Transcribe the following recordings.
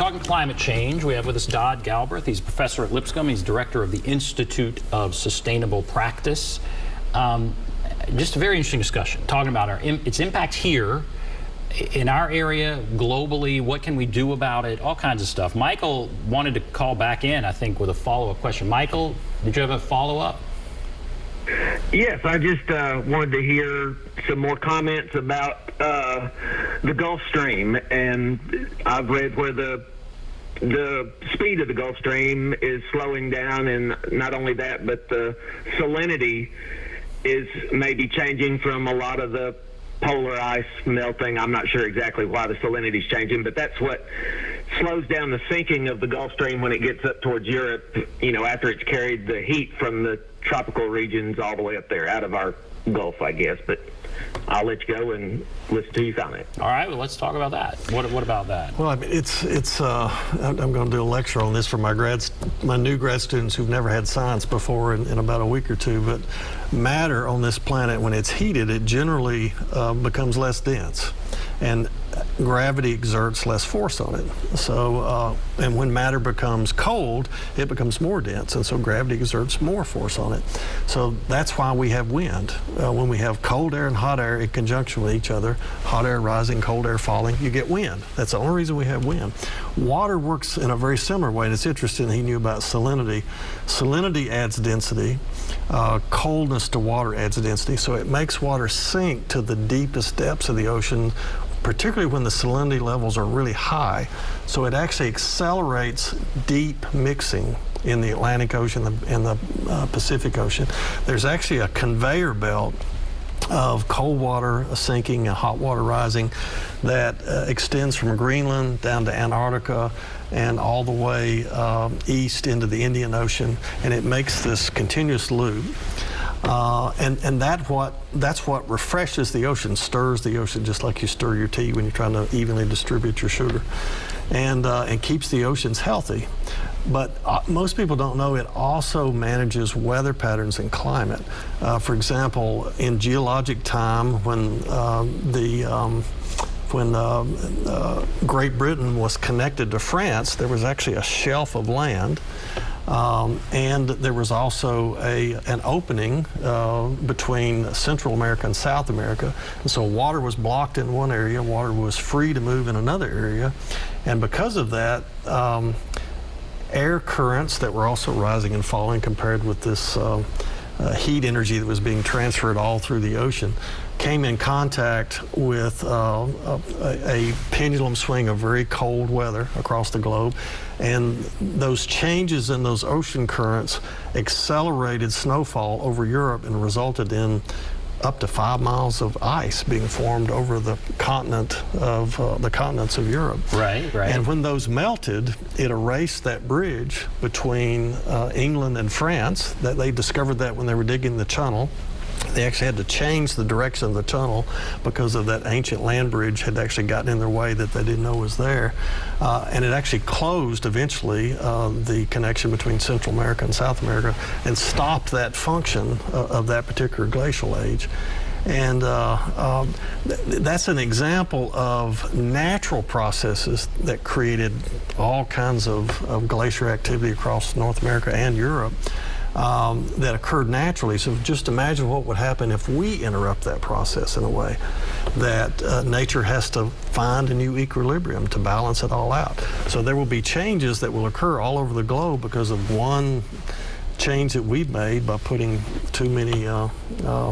talking climate change. We have with us Dodd Galbreath. He's a professor at Lipscomb. He's director of the Institute of Sustainable Practice. Just a very interesting discussion, talking about its impact here, in our area, globally, what can we do about it, all kinds of stuff. Michael wanted to call back in, I think, with a follow-up question. Michael, did you have a follow-up? Yes, I just wanted to hear some more comments about the Gulf Stream, and I've read where the speed of the Gulf Stream is slowing down, and not only that, but the salinity is maybe changing from a lot of the polar ice melting. I'm not sure exactly why the salinity is changing, but that's what slows down the sinking of the Gulf Stream when it gets up towards Europe, you know, after it's carried the heat from the tropical regions all the way up there, out of our Gulf, I guess. But I'll let you go and listen to you comment. All right, well, let's talk about that. What about that? Well, I mean, I'm going to do a lecture on this for my new grad students who've never had science before in about a week or two. But matter on this planet, when it's heated, it generally becomes less dense, and gravity exerts less force on it. So, and when matter becomes cold, it becomes more dense, and so gravity exerts more force on it. So that's why we have wind. When we have cold air and hot air in conjunction with each other, hot air rising, cold air falling, you get wind. That's the only reason we have wind. Water works in a very similar way, and it's interesting he knew about salinity. Salinity adds density. Coldness to water adds density, so it makes water sink to the deepest depths of the ocean, particularly when the salinity levels are really high. So it actually accelerates deep mixing in the Atlantic Ocean and the Pacific Ocean. There's actually a conveyor belt of cold water sinking and hot water rising that extends from Greenland down to Antarctica and all the way east into the Indian Ocean, and it makes this continuous loop. And that's what refreshes the ocean, stirs the ocean, just like you stir your tea when you're trying to evenly distribute your sugar, and keeps the oceans healthy. But most people don't know it also manages weather patterns and climate. For example, in geologic time, when Great Britain was connected to France, there was actually a shelf of land. And there was also an opening between Central America and South America. And so water was blocked in one area, water was free to move in another area. And because of that, air currents that were also rising and falling compared with this heat energy that was being transferred all through the ocean came in contact with a pendulum swing of very cold weather across the globe, and those changes in those ocean currents accelerated snowfall over Europe and resulted in up to 5 miles of ice being formed over the continents of Europe. Right. And when those melted, it erased that bridge between England and France. That they discovered that when they were digging the tunnel. They actually had to change the direction of the tunnel because of that ancient land bridge had actually gotten in their way that they didn't know was there. And it actually closed eventually the connection between Central America and South America and stopped that function of that particular glacial age. And that's an example of natural processes that created all kinds of glacier activity across North America and Europe. That occurred naturally. So just imagine what would happen if we interrupt that process in a way that nature has to find a new equilibrium to balance it all out. So there will be changes that will occur all over the globe because of one change that we've made by putting too many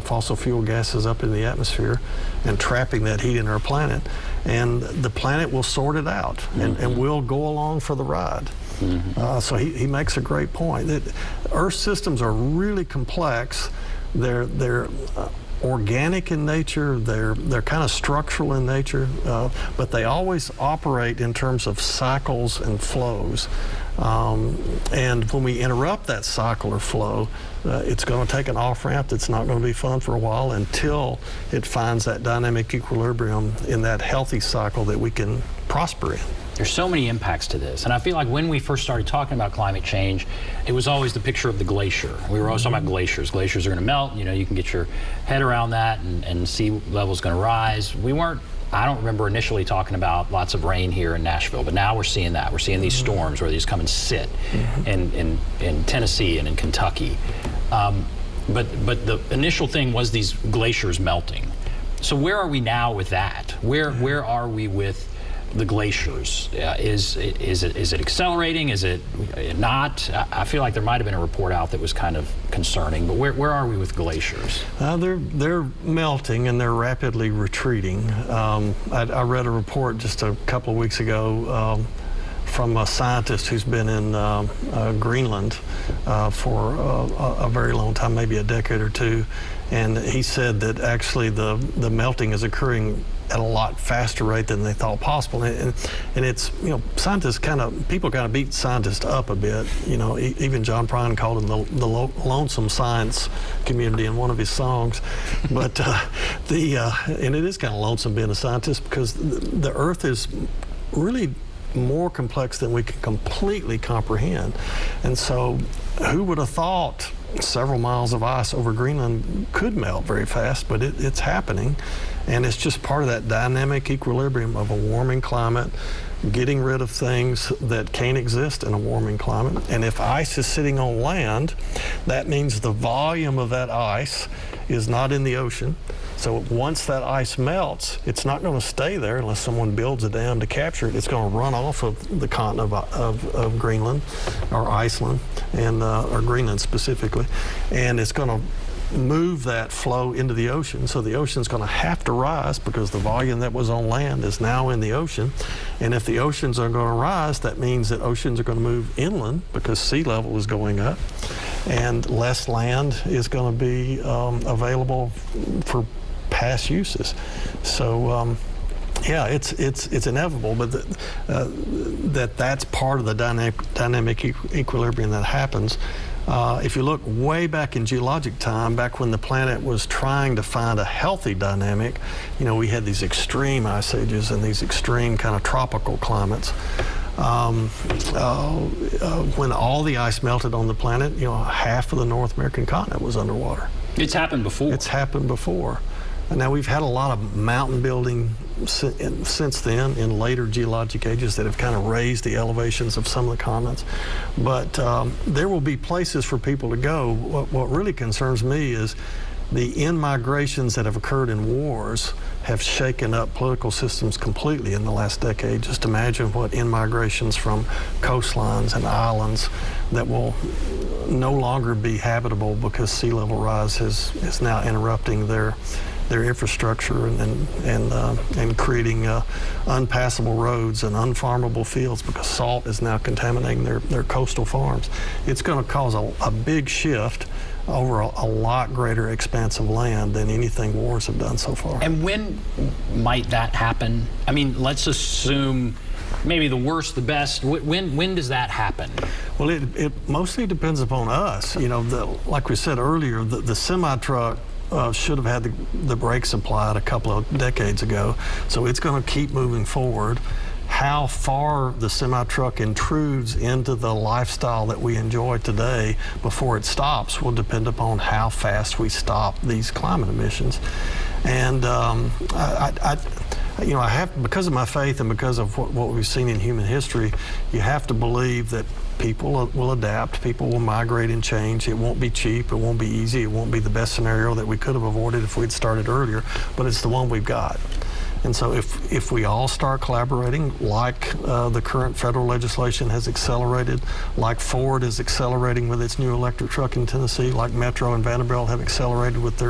fossil fuel gases up in the atmosphere and trapping that heat in our planet. And the planet will sort it out, and we'll go along for the ride. So he makes a great point. Earth systems are really complex. They're organic in nature. They're kind of structural in nature, but they always operate in terms of cycles and flows. And when we interrupt that cycle or flow, it's going to take an off-ramp that's not going to be fun for a while until it finds that dynamic equilibrium in that healthy cycle that we can prosper in. There's so many impacts to this, and I feel like when we first started talking about climate change, it was always the picture of the glacier. We were always talking about glaciers. Glaciers are going to melt. You know, you can get your head around that, and sea level's going to rise. We weren't I don't remember initially talking about lots of rain here in Nashville, but now we're seeing that. We're seeing these storms where these come and sit in Tennessee and in Kentucky. But the initial thing was these glaciers melting. So where are we now with that? Where are we with the glaciers? Is it accelerating? Is it not? I feel like there might have been a report out that was kind of concerning, but where are we with glaciers? They're melting and they're rapidly retreating. I read a report just a couple of weeks ago from a scientist who's been in Greenland for a very long time, maybe a decade or two, and he said that actually the melting is occurring at a lot faster rate than they thought possible, and it's, you know, people kind of beat scientists up a bit. You know, even John Prine called them the lonesome science community in one of his songs. But and it is kind of lonesome being a scientist, because the Earth is really more complex than we can completely comprehend. And so who would have thought several miles of ice over Greenland could melt very fast? But it's happening, and it's just part of that dynamic equilibrium of a warming climate, getting rid of things that can't exist in a warming climate. And if ice is sitting on land, that means the volume of that ice is not in the ocean. So once that ice melts, it's not going to stay there unless someone builds a dam to capture it. It's going to run off of the continent of Greenland, or Iceland, and or Greenland specifically, and it's going to move that flow into the ocean. So the ocean's going to have to rise, because the volume that was on land is now in the ocean. And if the oceans are going to rise, that means that oceans are going to move inland, because sea level is going up, and less land is going to be available for past uses. So yeah, it's inevitable, but that's part of the dynamic equilibrium that happens. If you look way back in geologic time, back when the planet was trying to find a healthy dynamic, you know, we had these extreme ice ages and these extreme kind of tropical climates. When all the ice melted on the planet, you know, half of the North American continent was underwater. It's happened before. It's happened before. And now we've had a lot of mountain building since then in later geologic ages that have kind of raised the elevations of some of the continents. But there will be places for people to go. What really concerns me is the in-migrations that have occurred in wars have shaken up political systems completely in the last decade. Just imagine what in-migrations from coastlines and islands that will no longer be habitable because sea level rise is now interrupting their infrastructure and creating unpassable roads and unfarmable fields, because salt is now contaminating their coastal farms. It's going to cause a big shift over a lot greater expanse of land than anything wars have done so far. And when might that happen? I mean, let's assume maybe the worst, the best. When does that happen? Well, it mostly depends upon us. You know, like we said earlier, the semi-truck should have had the brakes applied a couple of decades ago, so it's going to keep moving forward. How far the semi-truck intrudes into the lifestyle that we enjoy today before it stops will depend upon how fast we stop these climate emissions. And you know, I have, because of my faith and because of what we've seen in human history, you have to believe that people will adapt, people will migrate and change. It won't be cheap, it won't be easy, it won't be the best scenario that we could have avoided if we'd started earlier, but it's the one we've got. And so if we all start collaborating, like the current federal legislation has accelerated, like Ford is accelerating with its new electric truck in Tennessee, like Metro and Vanderbilt have accelerated with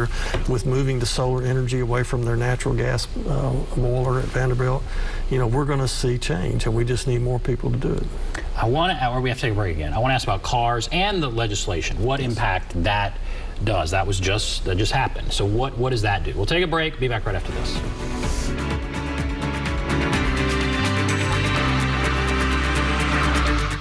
moving to solar energy away from their natural gas boiler at Vanderbilt, you know, we're going to see change, and we just need more people to do it. Or we have to take a break again. I want to ask about cars and the legislation. What impact that does? That just happened. So what does that do? We'll take a break. Be back right after this.